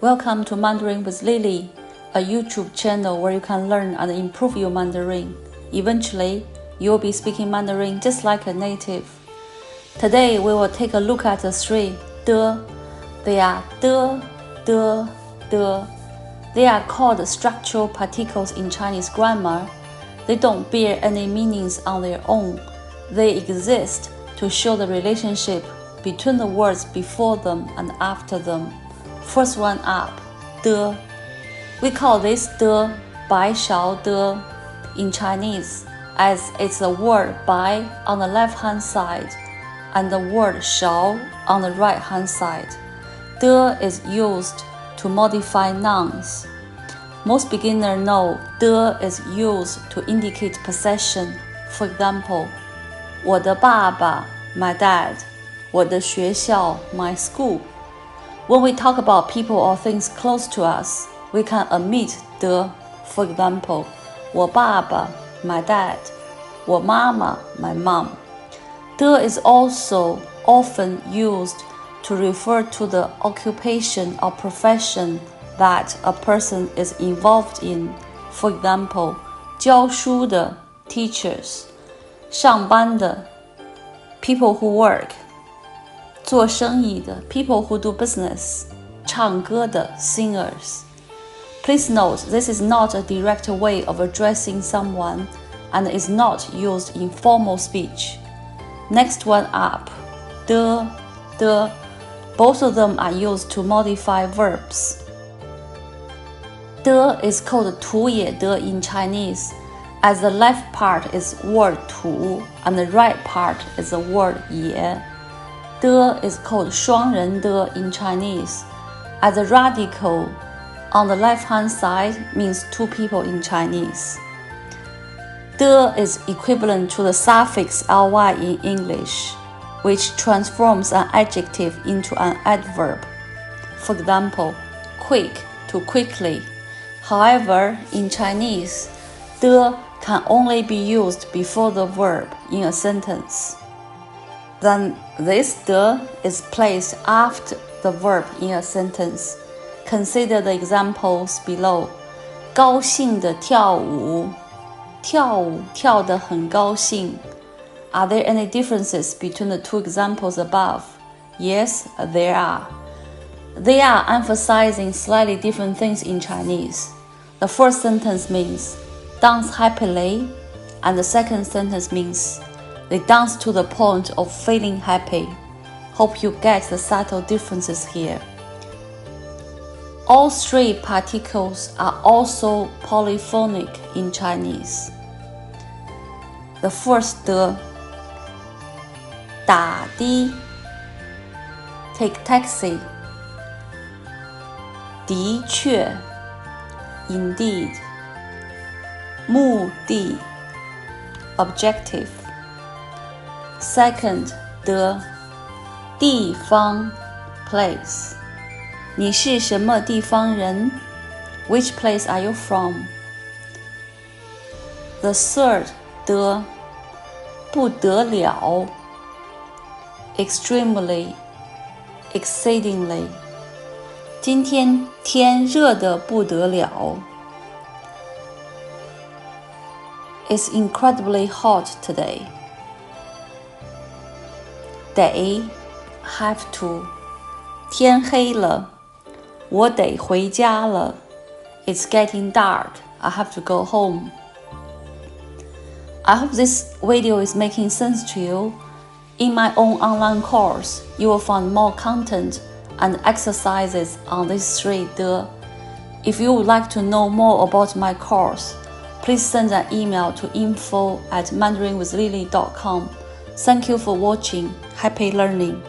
Welcome to Mandarin with Lily, a YouTube channel where you can learn and improve your Mandarin. Eventually, you will be speaking Mandarin just like a native. Today, we will take a look at the three de. They are de, de, de. They are called structural particles in Chinese grammar. They don't bear any meanings on their own. They exist to show the relationship between the words before them and after them. First one up, de. We call this de bai shao de in Chinese, as it's the word bai on the left-hand side and the word shao on the right-hand side. De is used to modify nouns. Most beginners know de is used to indicate possession. For example, 我的爸爸 my dad, 我的学校 my school. When we talk about people or things close to us, we can omit de. For example, 我爸爸 my dad, 我妈妈 my mom. De is also often used to refer to the occupation or profession that a person is involved in. For example, 教书的 teachers, 上班的 people who work, 做生意的 people who do business, 唱歌的 singers. Please note, this is not a direct way of addressing someone and is not used in formal speech. Next one up, de, de. Both of them are used to modify verbs. De is called 图也的 in Chinese, as the left part is word 图 and the right part is the word 也. De is called 双人的 in Chinese, as the radical on the left-hand side means two people in Chinese. De is equivalent to the suffix ly in English, which transforms an adjective into an adverb. For example, quick to quickly. However, in Chinese, de can only be used before the verb in a sentence. Then this de is placed after the verb in a sentence. Consider the examples below. 高兴地跳舞，跳舞跳得很高兴。Are there any differences between the two examples above? Yes, there are. They are emphasizing slightly different things in Chinese. The first sentence means dance happily, and the second sentence means they dance to the point of feeling happy. Hope you get the subtle differences here. All three particles are also polyphonic in Chinese. The first de, 打的 take taxi, 的确 indeed, 目的 objective. Second, de, 地方 place. 你是什么地方人 Which place are you from? The third, de, 不得了 extremely, exceedingly. 今天天热得不得了 It's incredibly hot today. They have to. 天黑了，我得回家了。It's getting dark. I have to go home. I hope this video is making sense to you. In my own online course, you will find more content and exercises on these three de. If you would like to know more about my course, please send an email to info@mandarinwithlily.com. Thank you for watching. Happy learning.